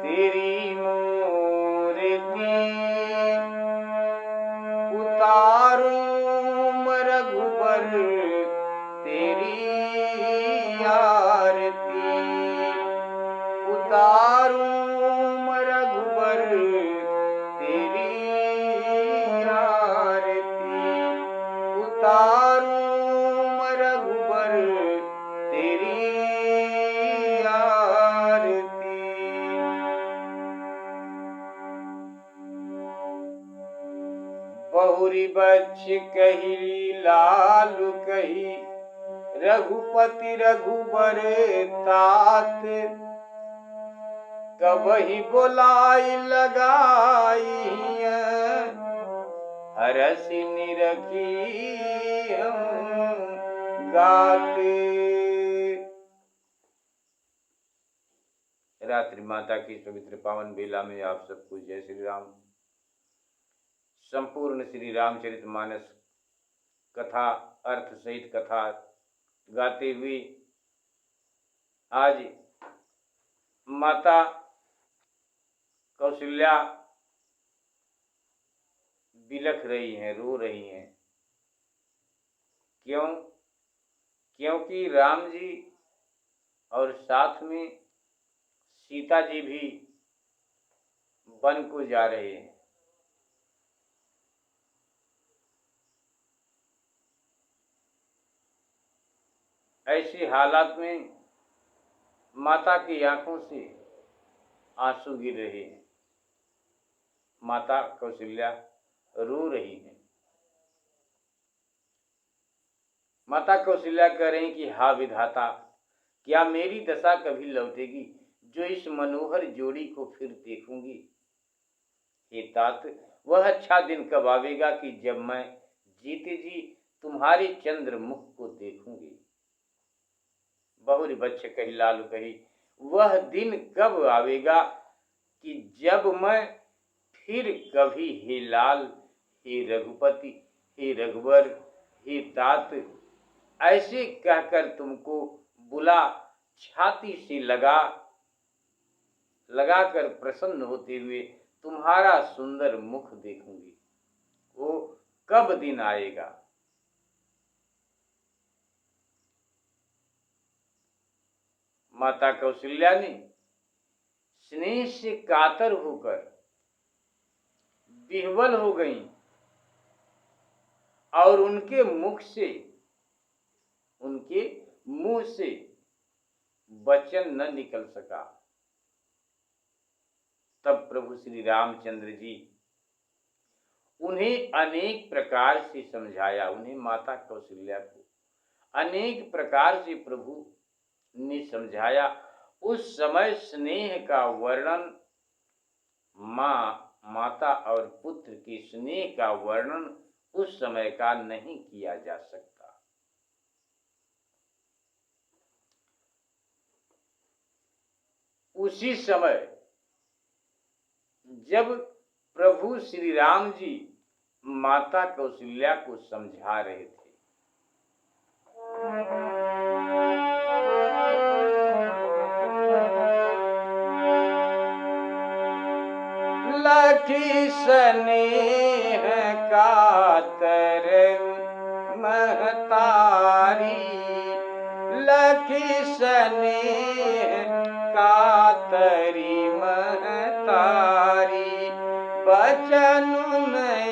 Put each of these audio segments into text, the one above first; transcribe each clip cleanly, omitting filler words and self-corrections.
तेरी मूर्ति उतारूं रघुबर तेरी आरती, उतारूं रघुबर तेरी आरती, उतारूं रघुबर तेरी आरती। बहुरी बच्च कही लालू कही, रघुपति रघुबर तात, कबहि बोलाई लगाई हरसि निरखी गाते। रात्रि माता की पवित्र पावन बेला में आप सबको जय श्री राम। संपूर्ण श्री रामचरितमानस कथा अर्थ सहित कथा गाते हुए आज माता कौशल्या बिलख रही हैं, रो रही हैं। क्यों? क्योंकि राम जी और साथ में सीता जी भी वन को जा रहे हैं। ऐसे हालात में माता की आंखों से आंसू गिर रहे हैं। माता कौशल्या रो रही है। माता कौशल्या कह रही कि हा विधाता, क्या मेरी दशा कभी लौटेगी जो इस मनोहर जोड़ी को फिर देखूंगी? हे तात, वह अच्छा दिन कब आवेगा कि जब मैं जीते जी तुम्हारे चंद्र मुख को देखूंगी। बहुरी बच्च कही लालू कही, वह दिन कब आवेगा कि जब मैं फिर कभी हे लाल, हे रघुपति, हे रघुवर, हे तात ऐसे कहकर तुमको बुला छाती से लगाकर प्रसन्न होते हुए तुम्हारा सुंदर मुख देखूंगी। वो कब दिन आएगा? माता कौशल्या ने स्नेह से कातर होकर विह्वल हो गई और उनके मुंह से वचन न निकल सका। तब प्रभु श्री रामचंद्र जी उन्हें अनेक प्रकार से समझाया। उन्हें माता कौशल्या को अनेक प्रकार से प्रभु ने समझाया। उस समय स्नेह का वर्णन, माता और पुत्र के स्नेह का वर्णन उस समय का नहीं किया जा सकता। उसी समय जब प्रभु श्री राम जी माता कौशल्या को समझा रहे थे, लखी स्नेह कातर महतारी, लखी स्नेह कातरी महतारी, बचन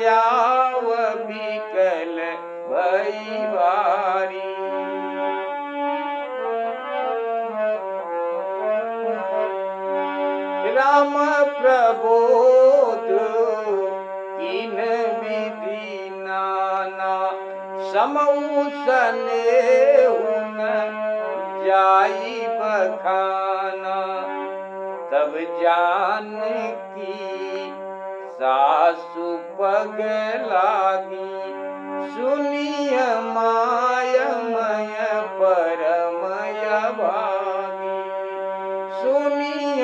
आव बिकल भई भारी। राम प्रबोध किन विधि नाना, समऊ स्नेहु न जाई बखाना। तब जानकी सासु पग लागी, सुनिय मायमय परमय भागी। सुनिय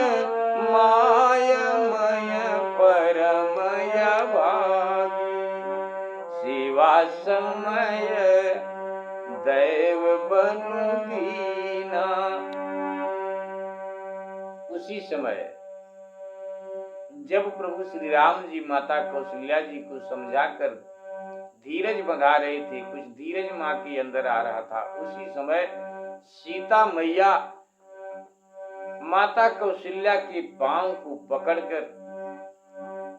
मायमय परमय भागी, सेवा समय दैव बनु दीना। उसी समय जब प्रभु श्री राम जी माता कौशल्या जी को समझाकर धीरज बंधा रहे थे, कुछ धीरज माँ के अंदर आ रहा था, उसी समय सीता मैया माता कौशल्या के पांव को पकड़कर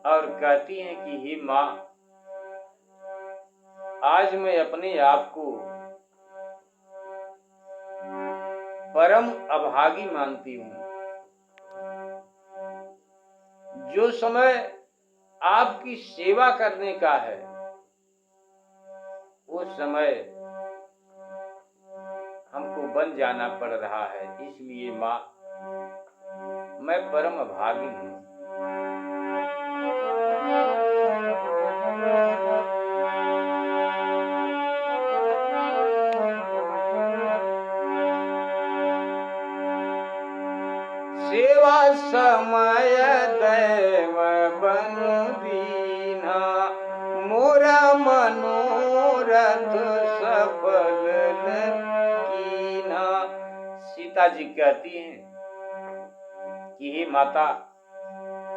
और कहती हैं कि हे माँ, आज मैं अपने आप को परम अभागी मानती हूँ। जो समय आपकी सेवा करने का है, वो समय हमको बन जाना पड़ रहा है, इसलिए माँ मैं परम अभागी हूँ। सेवा समय दैव बनु दीना, मोरा मनोरथ सफल कीना। सीता जी कहती हैं कि हे माता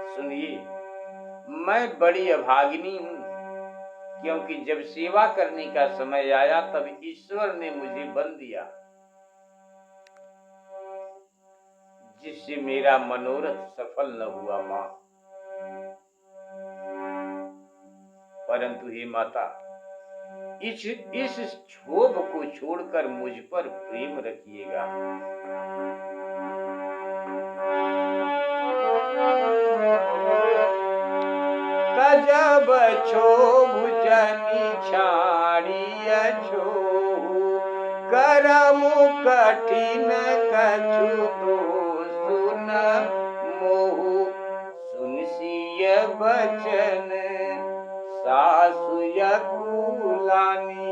सुनिए, मैं बड़ी अभागिनी हूँ, क्योंकि जब सेवा करने का समय आया तब ईश्वर ने मुझे बंद दिया, जिससे मेरा मनोरथ सफल न हुआ माँ। परंतु हे माता, इस क्षोभ को छोड़कर मुझ पर प्रेम रखिएगा। तजब क्षोभ जनि छाड़िय छोहु, करम कठिन कछु दोषु न मोहु। सुनसिय बचन सासु यकुलानी,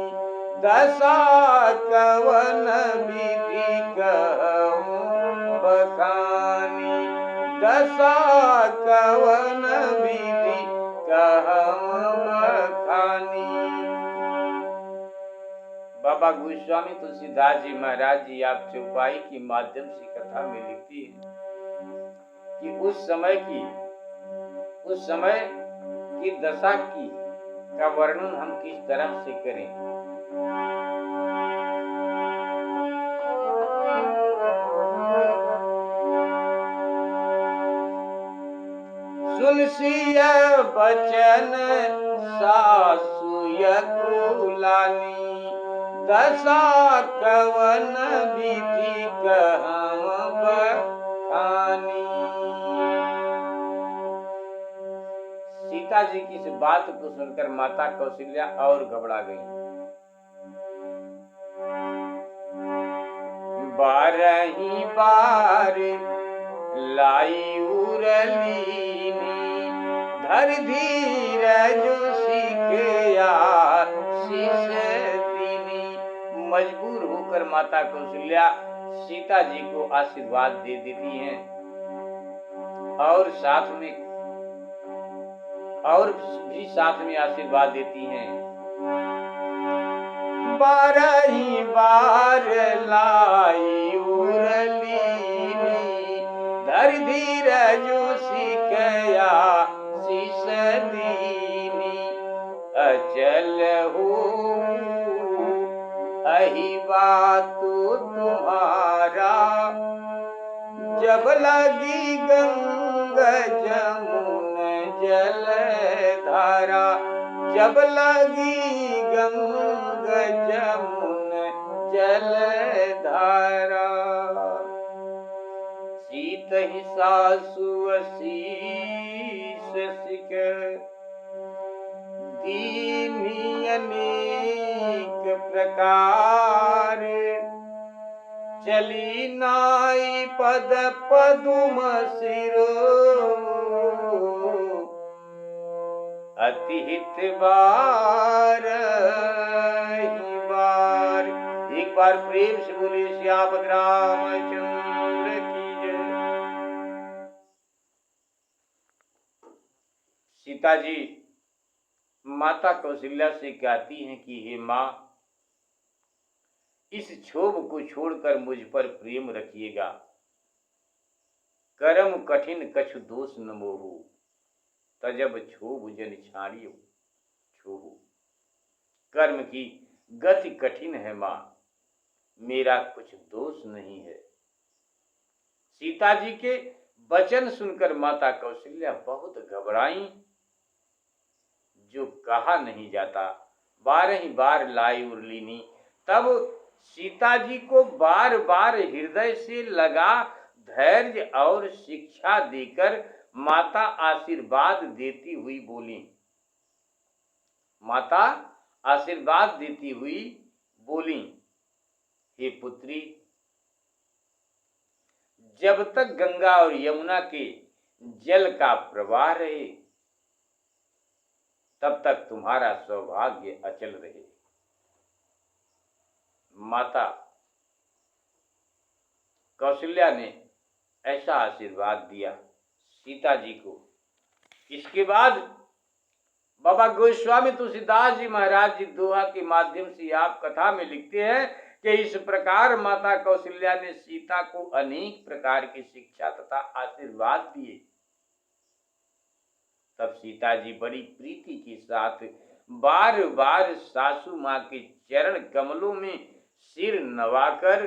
दशा कवन विधि कहूँ बखानी। दशा कवन विधि कहूँ बखानी। बाबा गोस्वामी तुलसीदास जी महाराज जी आप चौपाई के माध्यम से कथा में लिखती है कि उस समय की दशा का वर्णन हम किस तरह से करें। सुनसिय बचन सासु यकुलानी, दशा कवन विधि कहूँ बखानी। सीता जी की इस बात को सुनकर माता कौशल्या और घबरा गई। बारही बार लाई उरलीनी, धर धीरज सीखया शीश दीनी। मजबूर होकर माता कौशल्या सीता जी को आशीर्वाद दे देती हैं और साथ में आशीर्वाद देती हैं। बारही बार लाई उरलीनी, धर धीरज सीखया शीश दीनी। अचल हो अहि बात तुम्हारा, जब लगी गंगा जमुन जल धारा। जब लगी गंगा जमुन जल धारा। सीत ही सासु शीस सिक, दीनी अनेक प्रकार। चली नाई पद पदुम सिरो, अति हित बार ही बार। एक बार प्रेम से बोले सियापत रामचंद्र की जय। सीता जी माता कौशल्या से कहती हैं कि हे माँ, इस क्षोभ को छोड़कर मुझ पर प्रेम रखिएगा। कर्म कठिन कछु दोष न मोहु। तजब छोबु जन छाड़ियो छोहु। कर्म की गति कठिन है माँ, मेरा कुछ दोष नहीं है। सीता जी के वचन सुनकर माता कौशल्या बहुत घबराई। जो कहा नहीं जाता 12 बार लाई उर्लिनी। तब सीता जी को बार बार हृदय से लगा धैर्य और शिक्षा देकर माता आशीर्वाद देती हुई बोली। माता आशीर्वाद देती हुई बोली, हे पुत्री, जब तक गंगा और यमुना के जल का प्रवाह रहे तब तक तुम्हारा सौभाग्य अचल रहे। माता कौशल्या ने ऐसा आशीर्वाद दिया सीता जी को। इसके बाद बाबा गोस्वामी तुलसीदास जी महाराज जी दोहा के माध्यम से आप कथा में लिखते हैं कि इस प्रकार माता कौशल्या ने सीता को अनेक प्रकार की शिक्षा तथा आशीर्वाद दिए। तब सीता जी बड़ी प्रीति के साथ बार बार सासू माँ के चरण कमलों में सिर नवाकर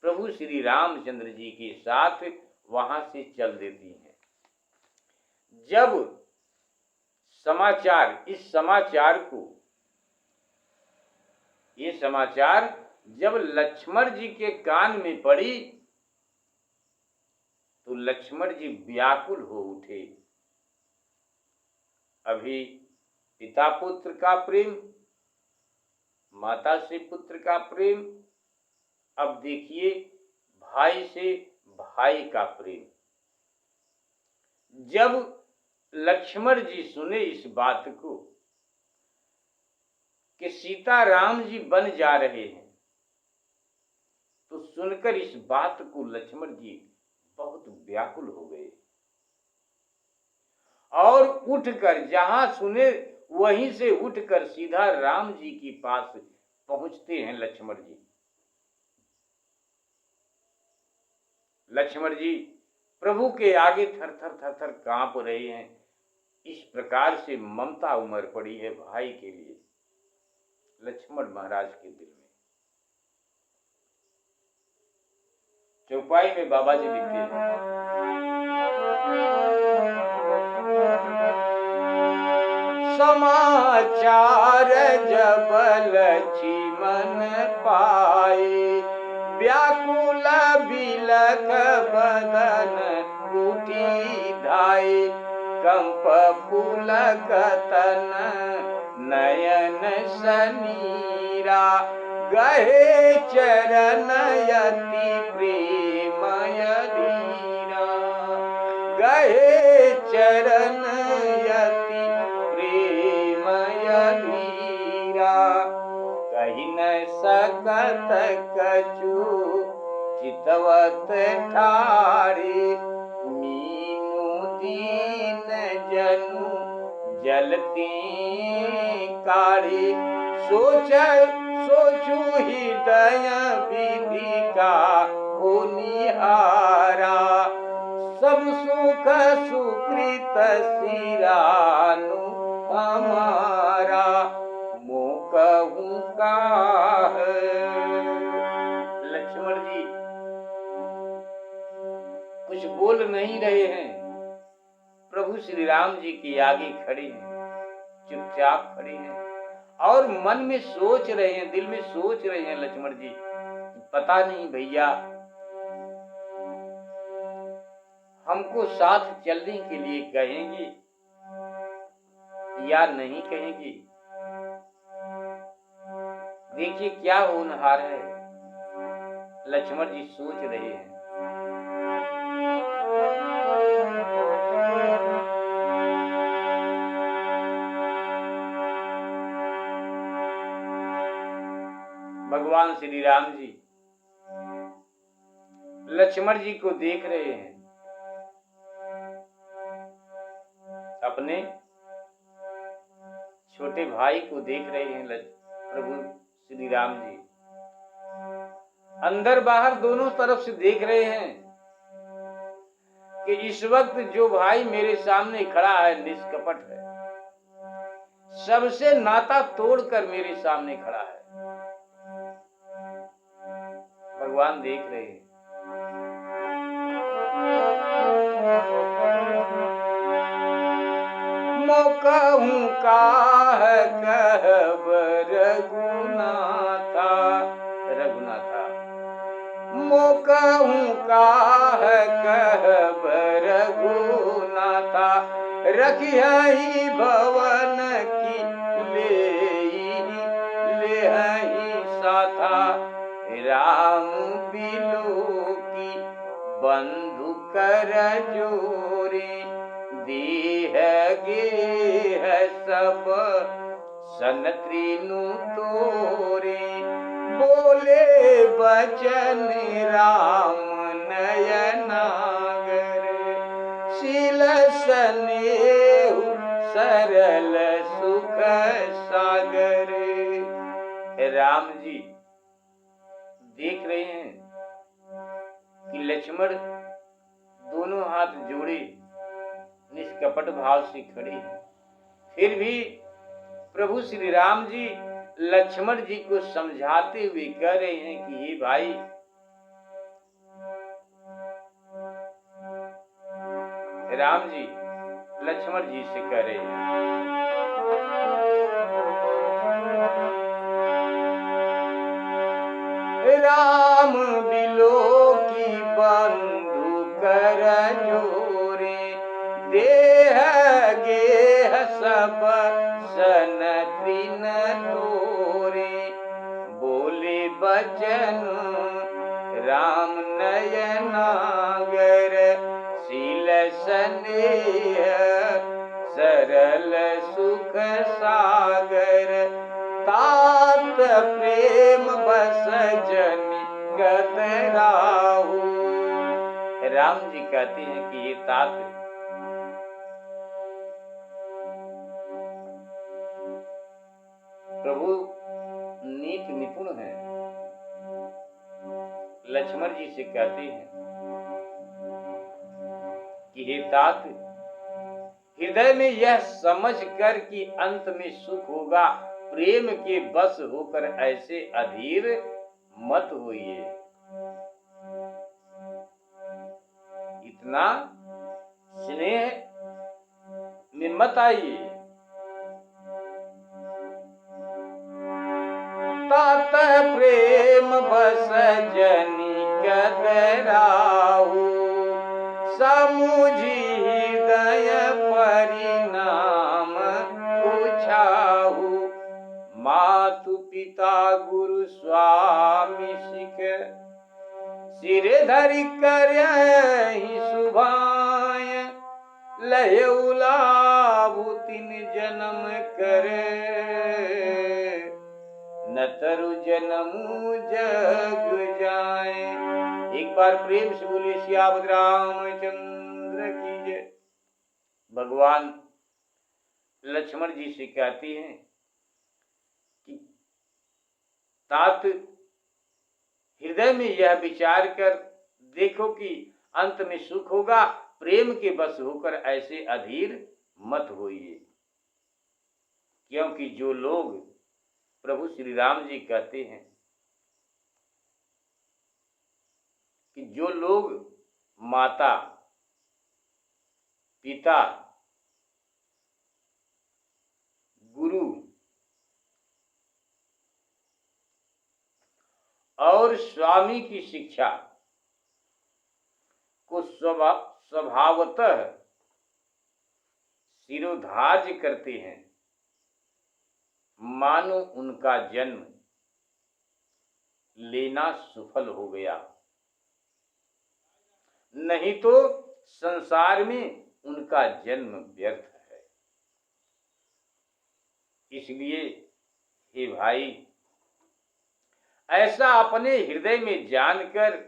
प्रभु श्री रामचंद्र जी के साथ वहां से चल देती हैं। जब ये समाचार जब लक्ष्मण जी के कान में पड़ी तो लक्ष्मण जी व्याकुल हो उठे। अभी पिता पुत्र का प्रेम, माता से पुत्र का प्रेम, अब देखिए भाई से भाई का प्रेम। जब लक्ष्मण जी सुने इस बात को कि सीता राम जी बन जा रहे हैं, तो सुनकर इस बात को लक्ष्मण जी बहुत व्याकुल हो गए और उठकर जहां सुने वहीं से उठकर सीधा राम जी के पास पहुंचते हैं। लक्ष्मण जी प्रभु के आगे थर थर कांप रहे हैं। इस प्रकार से ममता उमड़ पड़ी है भाई के लिए लक्ष्मण महाराज के दिल में। चौपाई में बाबा जी लिखते हैं, समाचार जब लक्ष्मण पाए, व्याकुल बिलख बदन उठी धाये, कंप पुलक तन नयन सनीरा, गहे चरण यति प्रेमय धीरा, गहे चरण यति प्रेमय धीरा, कहि न सकत कछु चितवत ठारे, मीनू दीन जनु जलती काढ़े, सोचू हृदय विधि का हो निहारा, सब सुख सुकृत सिरानु हमारा, मोकहु काह। लक्ष्मण जी कुछ बोल नहीं रहे हैं, प्रभु श्री राम जी के आगे खड़े हैं, चुपचाप खड़े हैं और मन में सोच रहे हैं, दिल में सोच रहे हैं लक्ष्मण जी, पता नहीं भैया हमको साथ चलने के लिए कहेंगे या नहीं कहेंगे। देखिए क्या होनहार है, लक्ष्मण जी सोच रहे हैं। भगवान श्री राम जी लक्ष्मण जी को देख रहे हैं, अपने छोटे भाई को देख रहे हैं प्रभु श्री राम जी, अंदर बाहर दोनों तरफ से देख रहे हैं। कि इस वक्त जो भाई मेरे सामने खड़ा है निष्कपट है, सबसे नाता तोड़कर मेरे सामने खड़ा है। भगवान देख रहे हैं। मोकहूँ काह कहब रघुनाथा, रघुनाथा मोकहूँ काह कहब रघुनाथा, रखियहि भवन की लेहि साथा, राम बिलोकी बंधु कर जोरे, देह गेह सब सन त्रिनु तोरे, बोले बचन राम नयनागर, शील स्नेह सरल सुख सागर। राम जी देख रहे हैं कि लक्ष्मण दोनों हाथ जोड़े निष्कपट भाव से खड़े हैं, फिर भी प्रभु श्री राम जी लक्ष्मण जी को समझाते हुए कह रहे हैं कि ये भाई, राम जी लक्ष्मण जी से कह रहे हैं, राम बिलोकी बंधु कर जोरे, देह गेह सब सन त्रिन तोरे, बोले बचन राम नयनागर, शील स्नेह सरल सुख सागर, तात प्रेम बस जनि कतराहु। राम जी कहते हैं कि ये तात प्रभु नीति निपुण है। लक्ष्मण जी से कहते हैं कि हे तात, हृदय में यह समझ कर कि अंत में सुख होगा, प्रेम के बस होकर ऐसे अधीर मत होइए, इतना स्नेह में मत आइए। तात प्रेम बस जनि कतराहु, समुझी हृदय परिणाम पूछाहु, मातु पिता गुरु स्वामी सिख, सिर धरि करहि सुभाय, लहेउ लाभु तिन जन्म करे, न तरु जन्मु जग जाए। एक बार प्रेम से बोले सियावत रामचंद्र की जय। भगवान लक्ष्मण जी से कहते हैं कि तात, हृदय में यह विचार कर देखो कि अंत में सुख होगा, प्रेम के बस होकर ऐसे अधीर मत होइए। क्योंकि जो लोग, प्रभु श्री राम जी कहते हैं कि जो लोग माता पिता गुरु और स्वामी की शिक्षा को स्वभावतः सिरोधार्य करते हैं, मानो उनका जन्म लेना सफल हो गया, नहीं तो संसार में उनका जन्म व्यर्थ है। इसलिए हे भाई, ऐसा अपने हृदय में जानकर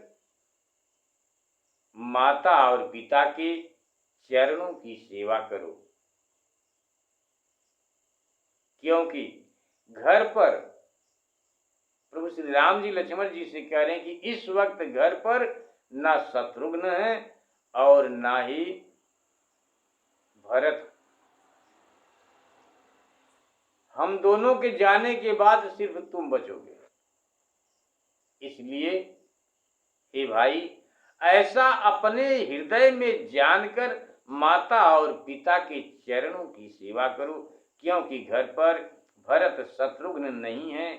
माता और पिता के चरणों की सेवा करो। क्योंकि घर पर प्रभु श्री राम जी लक्ष्मण जी से कह रहे हैं कि इस वक्त घर पर न शत्रुघ्न है और ना ही भरत। हम दोनों के जाने के बाद सिर्फ तुम बचोगे। इसलिए हे भाई, ऐसा अपने हृदय में जानकर माता और पिता के चरणों की सेवा करो, क्योंकि घर पर भरत शत्रुघ्न नहीं है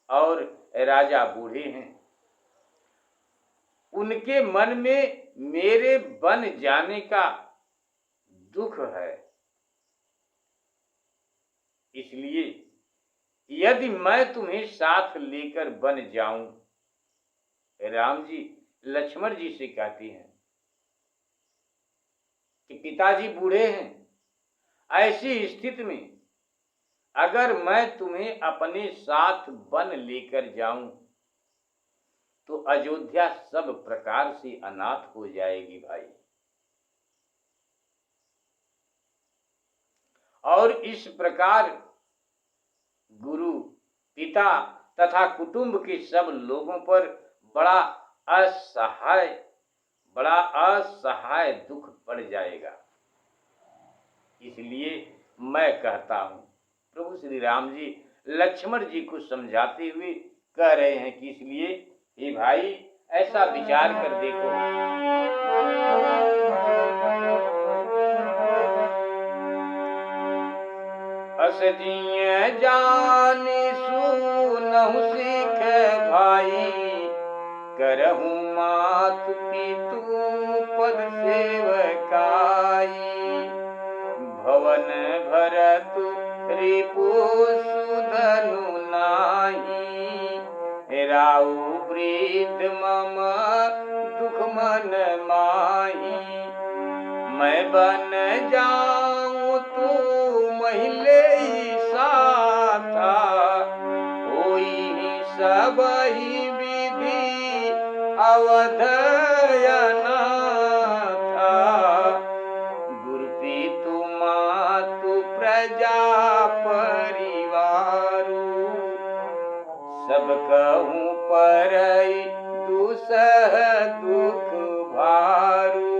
और राजा बूढ़े हैं। उनके मन में मेरे बन जाने का दुख है। इसलिए यदि मैं तुम्हें साथ लेकर बन जाऊं, राम जी लक्ष्मण जी से कहती हैं कि पिताजी बूढ़े हैं, ऐसी स्थिति में अगर मैं तुम्हें अपने साथ वन लेकर जाऊं तो अयोध्या सब प्रकार से अनाथ हो जाएगी भाई। और इस प्रकार गुरु, पिता तथा कुटुंब के सब लोगों पर बड़ा असहाय दुख पड़ जाएगा। इसलिए मैं कहता हूं, प्रभु श्री राम जी लक्ष्मण जी को समझाते हुए कह रहे हैं कि इसलिए ये भाई ऐसा विचार कर देखो। असजिय जाने सुनहु सिख भाई, करहूँ मातु पितु पद सेवकाई। भवन भरतु रिपु सुधनु नाही, राउ वृद्ध मम दुख मन माही। मैं बन जाऊं तू महिले साथा, होई सब ही विधि अवधयना था। गुरु पितु मातु प्रजा परिवारु, सब कहूँ परई दुसह दुख भारू।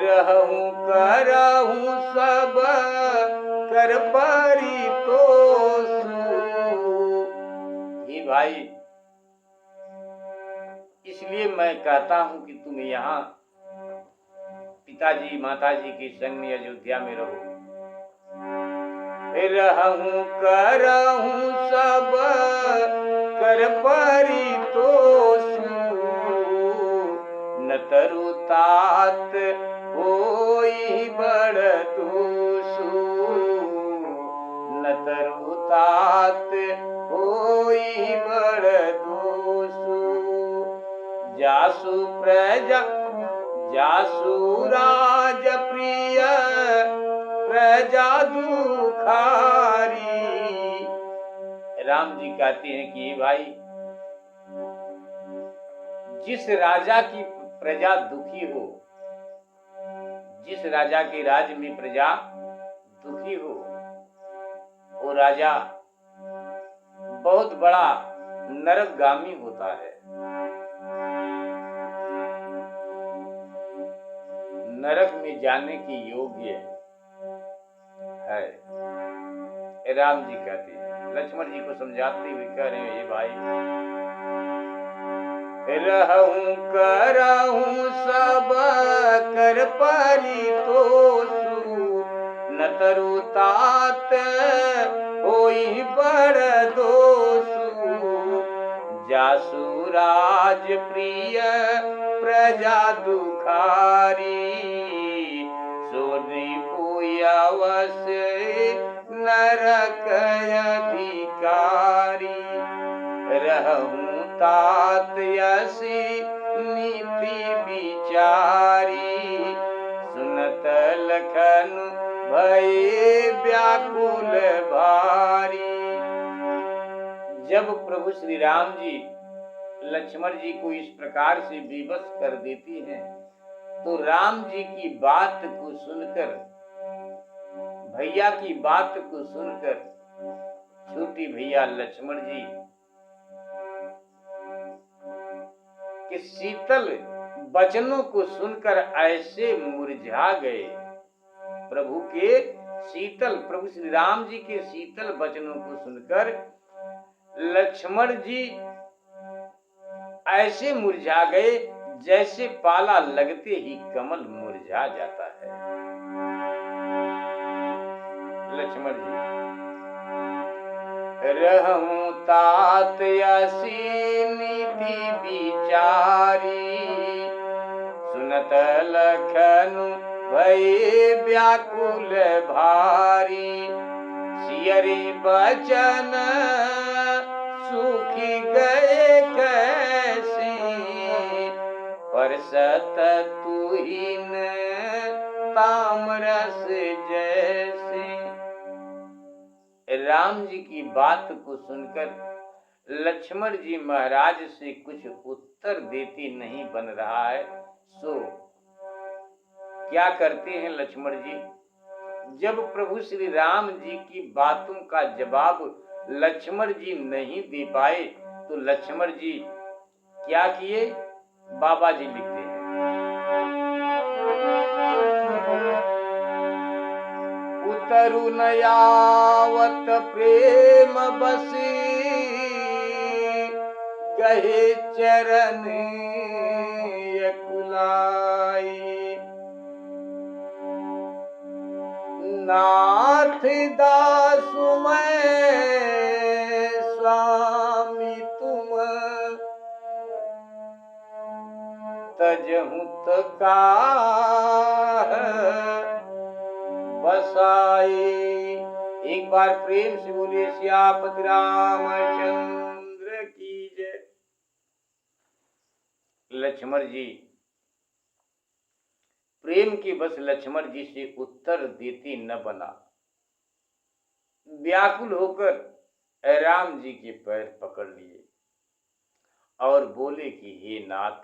रहूं करहूं सब कर परितोषु। ये भाई, इसलिए मैं कहता हूं कि तुम यहाँ पिताजी माताजी के संग में अयोध्या में रहो। रहूं करहूं सब कर परितोषु, न तरु तात होई बड़ दोषु। न तरु तात होई बड़ दोषु। जासु प्रजा जासु राज प्रिय प्रजा दुखारी। राम जी कहते हैं कि भाई, जिस राजा की प्रजा दुखी हो, जिस राजा के राज्य में प्रजा दुखी हो, वो राजा बहुत बड़ा नरकगामी होता है। नरक में जाने की योग्य है। राम जी कहते हैं, लक्ष्मण जी को समझाते हुए कह रहे हैं, ये भाई, रहूं करहूं सब कर परितोषु। न तरु तात होई बड़ दोषु। जासु राज प्रिय प्रजा दुखारी। सोनी पुयवस नरक अधिकारी। रहूं तात यसी नीति विचारी। सुनत लखन भये व्याकुल भारी। जब प्रभु श्री राम जी लक्ष्मण जी को इस प्रकार से विवश कर देती हैं, तो राम जी की बात को सुनकर, भैया की बात को सुनकर छोटी भैया लक्ष्मण जी के शीतल वचनों को सुनकर ऐसे मुरझा गए। प्रभु के शीतल, प्रभु श्री राम जी के शीतल वचनों को सुनकर लक्ष्मण जी ऐसे मुरझा गए जैसे पाला लगते ही कमल मुरझा जाता है। लक्ष्मण जी, रहूं तात असी नीति विचारी, सुनत लखनु भये व्याकुल भारी, सियरे बचन सुखी गए कैसे, परसत तुहिन तामरस जैसे। राम जी की बात को सुनकर लक्ष्मण जी महाराज से कुछ उत्तर देते नहीं बन रहा है। सो क्या करते हैं लक्ष्मण जी? जब प्रभु श्री राम जी की बातों का जवाब लक्ष्मण जी नहीं दे पाए तो लक्ष्मण जी क्या किए? बाबा जी लिखते हैं, उतरु न आवत प्रेम बसी, कहे चरण अकुलाई, नाथ दासु मैं स्वामी तुम, तजहु तका बसाई। एक बार प्रेम से बोले सियापति रामचंद्र की जय। लक्ष्मण जी प्रेम के बस लक्ष्मण जी से उत्तर देते न बना, व्याकुल होकर राम जी के पैर पकड़ लिए और बोले कि हे नाथ,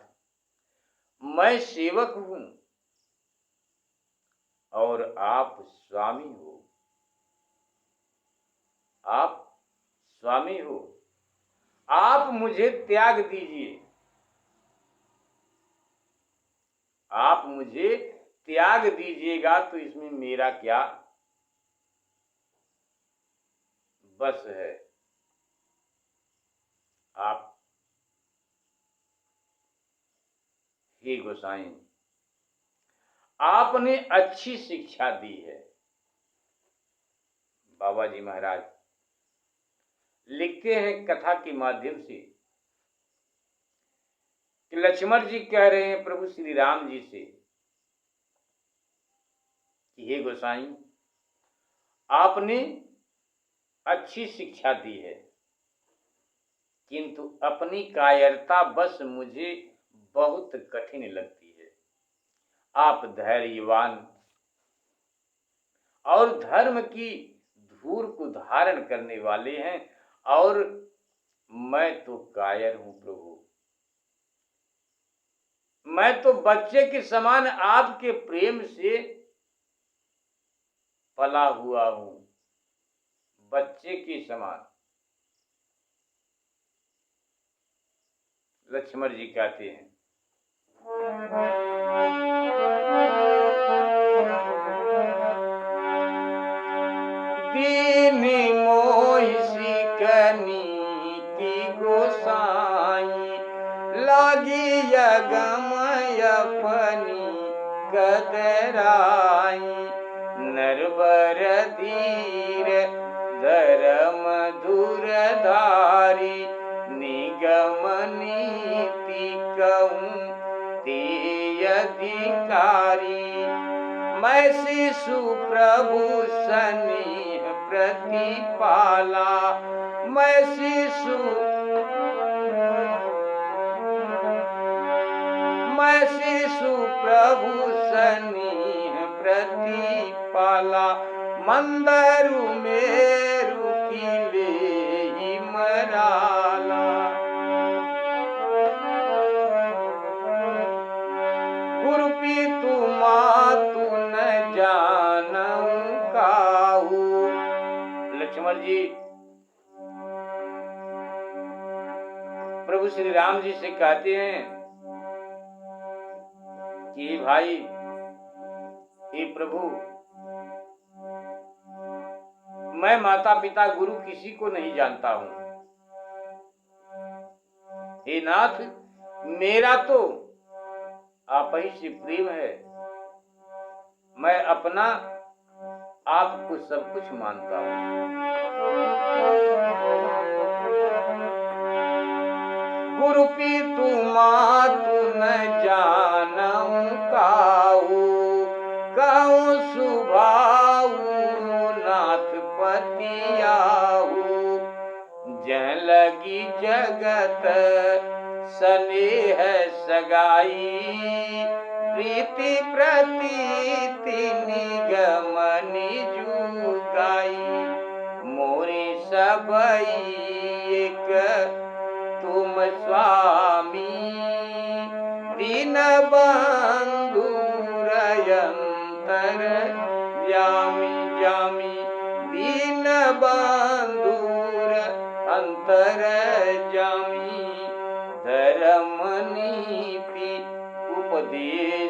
मैं सेवक हूं और आप स्वामी हो, आप स्वामी हो, आप मुझे त्याग दीजिए, आप मुझे त्याग दीजिएगा तो इसमें मेरा क्या बस है। आप हे गोसाई, आपने अच्छी शिक्षा दी है। बाबा जी महाराज लिखते हैं कथा के माध्यम से कि लक्ष्मण जी कह रहे हैं प्रभु श्री राम जी से कि हे गोसाई, आपने अच्छी शिक्षा दी है, किंतु अपनी कायरता बस मुझे बहुत कठिन लगती है। आप धैर्यवान और धर्म की धूर को धारण करने वाले हैं और मैं तो कायर हूं प्रभु। मैं तो बच्चे के समान आपके प्रेम से पला हुआ हूं, बच्चे के समान। लक्ष्मण जी कहते हैं, दीन मोहिसी कनीति गोसाई, लागी यगमय अपनी कदराई, नरवर धीर धर्म धुरधारी, निगम नीति कहूं ते अधिकारी, मैं शिशु प्रभु स्नेह प्रतिपाला, मैं शिशु प्रभु स्नेह प्रतिपाला, मंदरु मेरु किले मराला, गुरुपी तू मातु न जानऊ काहू। लक्ष्मण जी प्रभु श्री राम जी से कहते हैं कि भाई, हे प्रभु, मैं माता पिता गुरु किसी को नहीं जानता हूं। हे नाथ, मेरा तो आप ही से प्रेम है। मैं अपना आपको सब कुछ मानता हूं। गुरु पीतु मातु न जानऊ काहू, कहूँ सुभाऊ नाथ पतियाहू। जह लगी जगत स्नेह सगाई, प्रीति प्रतीति निगम निजुगाई। मोरे सबई एक तुम स्वामी, दीन बंधु अंतर जामी जामी। दीन बंधु अंतर जामी। धर्म नीति उपदेशियताई,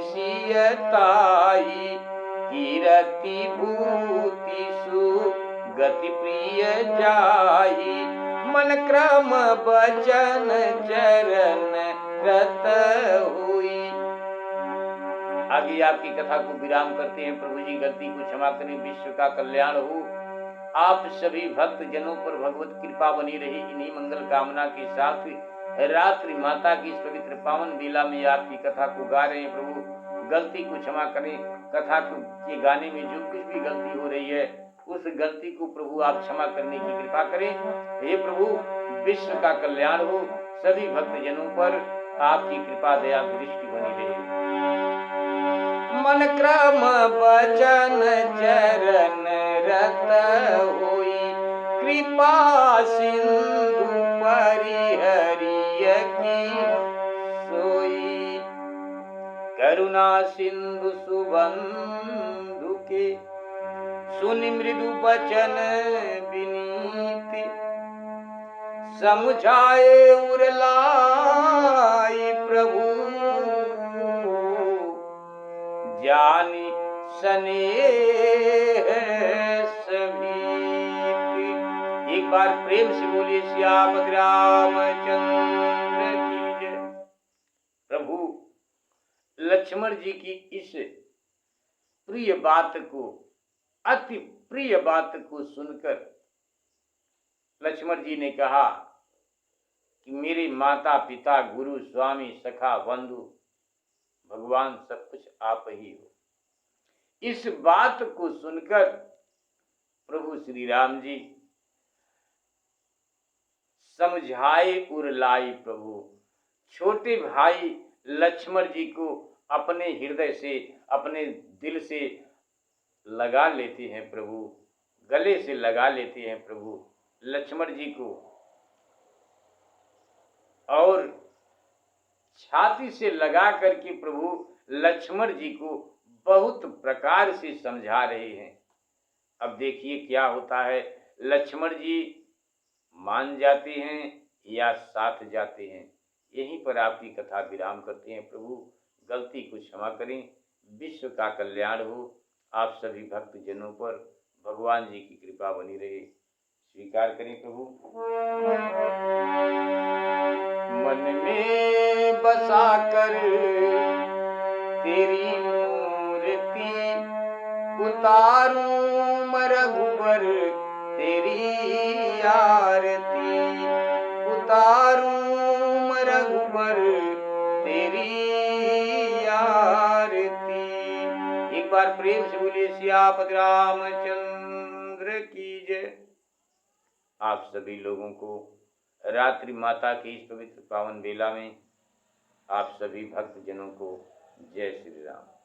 कीरति भूति सुगति प्रिय जाई। मन क्रम बचन चरण रत हुई। आगे आपकी कथा को विराम करते हैं। प्रभु जी, गलती को क्षमा करें, विश्व का कल्याण हो। आप सभी भक्त जनों पर भगवत कृपा बनी रही। इन्हीं मंगल कामना के साथ रात्रि माता की इस पवित्र पावन बेला में आपकी कथा को गा रहे हैं। प्रभु गलती को क्षमा करें। कथा के गाने में जो कुछ भी गलती हो रही है, उस गलती को प्रभु आप क्षमा करने की कृपा करें। हे प्रभु, विश्व का कल्याण हो। सभी भक्त जनों पर आपकी कृपा दया दृष्टि बनी रहे। मन क्रम बचन चरण रत होई, कृपा सिंधु परिहरिय की सोई। करुणा सिंधु सुबंधु के, सुनि मृदु बचन विनीति। समझाए उरलाई प्रभु, जानी स्नेह समीप। एक बार प्रेम से बोलिए श्यामद रामचंद्र की जय। प्रभु लक्ष्मण जी की इस प्रिय बात को, अति प्रिय बात को सुनकर लक्ष्मण जी ने कहा कि मेरे माता पिता गुरु स्वामी सखा बंधु भगवान सब कुछ आप ही हो। इस बात को सुनकर प्रभु श्री राम जी समझाए उरलाई प्रभु। छोटे भाई लक्ष्मण जी को अपने हृदय से, अपने दिल से लगा लेते हैं प्रभु, गले से लगा लेते हैं प्रभु लक्ष्मण जी को, और छाती से लगा करके प्रभु लक्ष्मण जी को बहुत प्रकार से समझा रहे हैं। अब देखिए क्या होता है, लक्ष्मण जी मान जाते हैं या साथ जाते हैं। यहीं पर आपकी कथा विराम करते हैं। प्रभु गलती को क्षमा करें, विश्व का कल्याण हो। आप सभी भक्त जनों पर भगवान जी की कृपा बनी रहे। स्वीकार करें प्रभु। मन में बसा कर तेरी मूर्ति, उतारूं रघुबर तेरी आरती। उतारूं रघुबर तेरी आरती। एक बार प्रेम से बोलिए सियापति रामचंद्र की जय। आप सभी लोगों को रात्रि माता की इस पवित्र पावन बेला में आप सभी भक्त जनों को जय श्री राम।